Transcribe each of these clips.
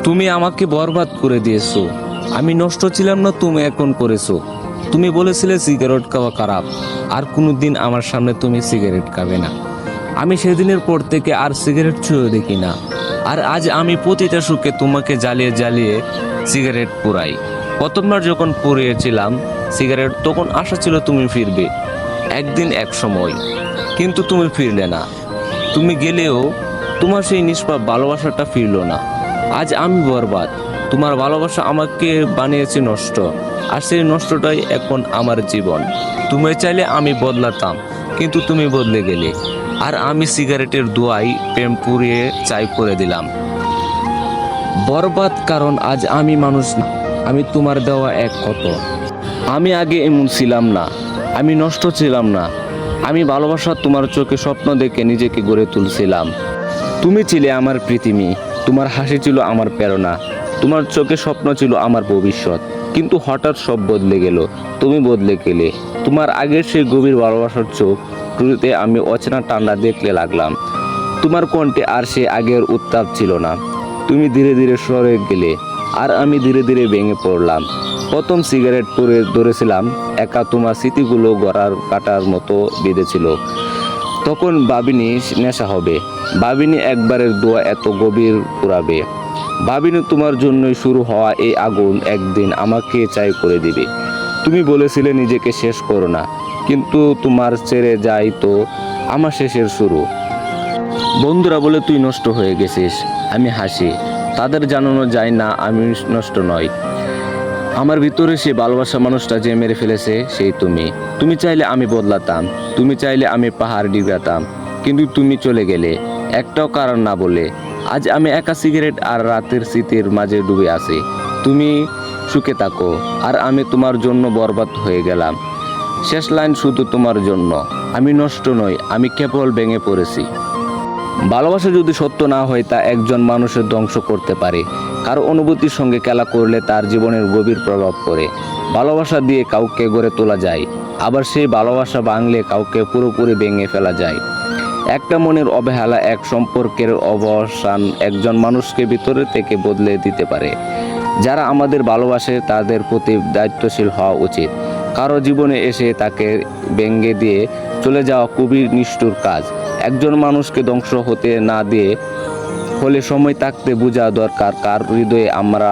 তুমি আমাকে বরবাদ করে দিয়েছো। আমি নষ্ট ছিলাম না, তুমি এখন করেছো। তুমি বলেছিলে সিগারেট খাওয়া খারাপ, আর কোনোদিন আমার সামনে তুমি সিগারেট খাবে না। আমি সেদিনের পর থেকে আর সিগারেট ছুঁয়ে দেখি না। আর আজ আমি প্রতিটা সুখে তোমাকে জ্বালিয়ে জ্বালিয়ে সিগারেট পুরাই। প্রথমবার যখন পুড়িয়েছিলাম সিগারেট, তখন আশা ছিল তুমি ফিরবে একদিন এক সময়, কিন্তু তুমি ফিরলে না। তুমি গেলেও তোমার সেই নিষ্পাপ ভালোবাসাটা ফিরল না। আজ আমি বরবাদ। তোমার ভালোবাসা আমাকে বানিয়েছে নষ্ট, আর সেই নষ্টটাই এখন আমার জীবন। তুমি চাইলে আমি বদলাতাম, কিন্তু তুমি বদলে গেলে। আর আমি সিগারেটের ধোঁয়ায় প্রেম পুড়িয়ে ছাই করে দিলাম। বরবাদ কারণ আজ আমি মানুষ না, আমি তোমার দেওয়া এক ক্ষত। আমি আগে এমন ছিলাম না, আমি নষ্ট ছিলাম না। আমি ভালোবাসা তোমার চোখে স্বপ্ন দেখে নিজেকে গড়ে তুলছিলাম। তুমি ছিলে আমার পৃথিবী, তোমার হাসি ছিল আমার প্রেরণা, তোমার চোখে স্বপ্ন ছিল আমার ভবিষ্যৎ। কিন্তু হঠাৎ সব বদলে গেল, তুমি বদলে গেলে। তোমার আগের সেই গভীর ভালোবাসার চোখ টুরিতে আমি অচেনা ঠান্ডা দেখতে লাগলাম। তোমার কণ্ঠে আর সে আগের উত্তাপ ছিল না। তুমি ধীরে ধীরে সরে গেলে, আর আমি ধীরে ধীরে ভেঙে পড়লাম। প্রথম সিগারেট পরে ধরেছিলাম একা, তোমার স্মৃতিগুলো গড়ার কাটার মতো বেঁধেছিল। তখন ভাবিনি নেশা হবে, ভাবিনি একবারের দোয়া এত গভীর পুরাবে, ভাবিনি তোমার জন্যই শুরু হওয়া এই আগুন একদিন আমাকে চাই করে দিবে। তুমি বলেছিলে নিজেকে শেষ করো না, কিন্তু তোমার ছেড়ে যাই তো আমার শেষের শুরু। বন্ধুরা বলে তুই নষ্ট হয়ে গেছিস, আমি হাসি। তাদের জানানো যায় না আমি নষ্ট নই। আমার ভিতরে সে ভালোবাসা মানুষটা যে মেরে ফেলেছে সেই তুমি। তুমি চাইলে আমি বদলাতাম, তুমি চাইলে আমি পাহাড় ডিগাতাম, কিন্তু তুমি চলে গেলে একটাও কারণ না বলে। আজ আমি একা সিগারেট আর রাতের স্মৃতির মাঝে ডুবে আছি। তুমি সুখে থাকো, আর আমি তোমার জন্য বরবাদ হয়ে গেলাম। শেষ লাইন শুধু তোমার জন্য। আমি নষ্ট নই, আমি কেবল ভেঙে পড়েছি। ভালোবাসা যদি সত্য না হয় তা একজন মানুষের ধ্বংস করতে পারে। কারো অনুভূতির সঙ্গে খেলা করলে তার জীবনের গভীর প্রভাব পড়ে। ভালোবাসা দিয়ে কাউকে গড়ে তোলা যায়, আবার সেই ভালোবাসা ভাঙলে কাউকে পুরোপুরি ভেঙে ফেলা যায়। একটা মনের অবহেলা, এক সম্পর্কের অবসান একজন মানুষকে ভিতরে থেকে বদলে দিতে পারে। যারা আমাদের ভালোবাসে তাদের প্রতি দায়িত্বশীল হওয়া উচিত। কারো জীবনে এসে তাকে ভেঙে দিয়ে চলে যাওয়া খুবই নিষ্ঠুর কাজ। একজন মানুষকে ধ্বংস হতে না দিয়ে হলে সময় থাকতে বোঝা দরকার কার হৃদয়ে আমরা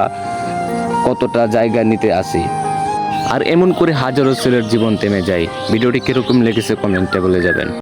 কতটা জায়গা নিতে আসি। আর এমন করে হাজারো ছেলের জীবন থেমে যায়। ভিডিওটি কিরকম লেগেছে কমেন্টে বলে যাবেন।